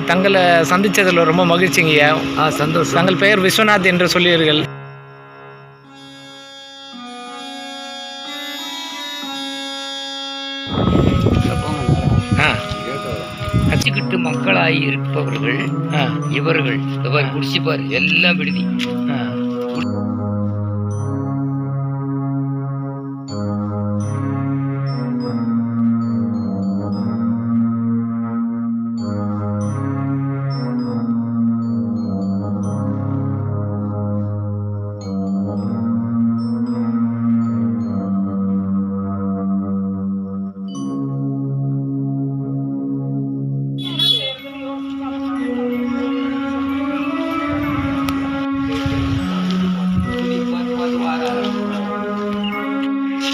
தங்களை சந்தித்ததில் ரொம்ப மகிழ்ச்சிங்கய்யா. சந்தோஷம். தங்கள் பெயர் விஸ்வநாத் என்று சொல்லுவீர்கள். கட்சிக்கிட்டு மக்களாகி இருப்பவர்கள் இவர்கள். குடிச்சுப்பார் எல்லாம் விடுதி.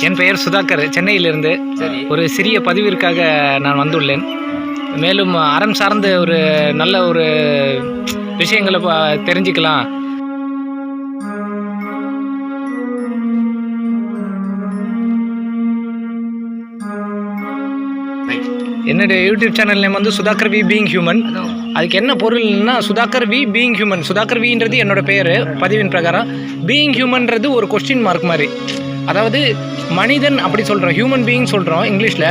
என் பெயர் சுதாகர், சென்னையிலிருந்து. ஒரு சிறிய பதிவிற்காக நான் வந்துள்ளேன். மேலும் அறம் சார்ந்த ஒரு நல்ல ஒரு விஷயங்களை தெரிஞ்சுக்கலாம். என்னுடைய யூடியூப் சேனல் நேம் வந்து சுதாகர் வி பீயிங் ஹியூமன். அதுக்கு என்ன பொருள்னா, Sudhakar we being human. Sudhakar வின்றது என்னோட பெயர் பதிவின் பிரகாரம். பீயிங் ஹியூமன்றது ஒரு கொஸ்டின் மார்க் மாதிரி. அதாவது மனிதன் அப்படி சொல்கிறோம், ஹியூமன் பீயிங் சொல்கிறோம் இங்கிலீஷில்.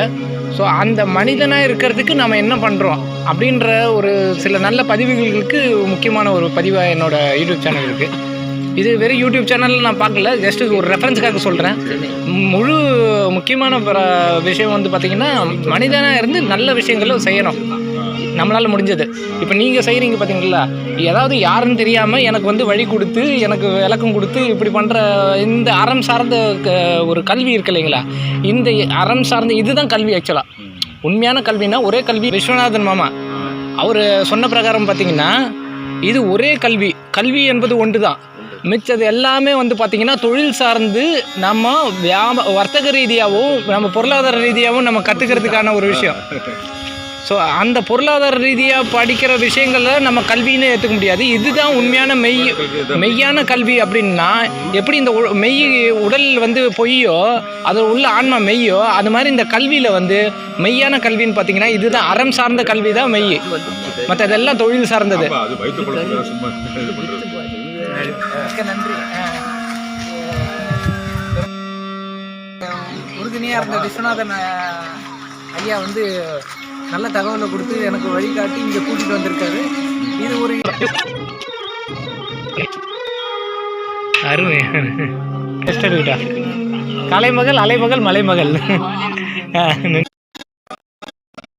ஸோ அந்த மனிதனாக இருக்கிறதுக்கு நம்ம என்ன பண்ணுறோம் அப்படின்ற ஒரு சில நல்ல பதிவுகளுக்கு முக்கியமான ஒரு பதிவாக என்னோடய யூடியூப் சேனல் இருக்குது. இது வெறும் யூடியூப் சேனலில் நான் பார்க்கல, ஜஸ்ட் ஒரு ரெஃபரன்ஸுக்காக சொல்கிறேன். முழு முக்கியமான விஷயம் வந்து பார்த்திங்கன்னா, மனிதனாக இருந்து நல்ல விஷயங்களும் செய்யணும் நம்மளால் முடிஞ்சது. இப்போ நீங்கள் செய்கிறீங்க பார்த்தீங்களா, ஏதாவது யாருன்னு தெரியாமல் எனக்கு வந்து வழி கொடுத்து, எனக்கு விளக்கம் கொடுத்து இப்படி பண்ணுற இந்த அறம் சார்ந்த ஒரு கல்வி இருக்கு இல்லைங்களா, இந்த அறம் சார்ந்த இதுதான் கல்வி. ஆக்சுவலாக உண்மையான கல்வினா ஒரே கல்வி. விஸ்வநாதன் மாமா அவர் சொன்ன பிரகாரம் பார்த்திங்கன்னா, இது ஒரே கல்வி. கல்வி என்பது ஒன்று தான். மிச்சது எல்லாமே வந்து பார்த்திங்கன்னா தொழில் சார்ந்து நம்ம வர்த்தக ரீதியாகவும் நம்ம பொருளாதார ரீதியாகவும் நம்ம கற்றுக்கிறதுக்கான ஒரு விஷயம். ஸோ அந்த பொருளாதார ரீதியாக படிக்கிற விஷயங்களில் நம்ம கல்வின்னு ஏற்றுக்க முடியாது. இதுதான் உண்மையான மெய்யான கல்வி. அப்படின்னா எப்படி இந்த மெய் உடல் வந்து பொய்யோ, அது உள்ள ஆன்மா மெய்யோ, அது மாதிரி இந்த கல்வியில் வந்து மெய்யான கல்வின்னு பார்த்தீங்கன்னா இதுதான் அறம் சார்ந்த கல்வி தான் மெய். மற்றதெல்லாம் தொழில் சார்ந்தது. நன்றி. உறுதுணையாக இருந்த விஸ்வநாதன் ஐயா வந்து நல்ல தகவலை கொடுத்து எனக்கு வழிகாட்டி இங்கே கூட்டிகிட்டு வந்திருக்காரு. இது ஒரு அருமை. கலைமகள், அலைமகள், மலைமகள்.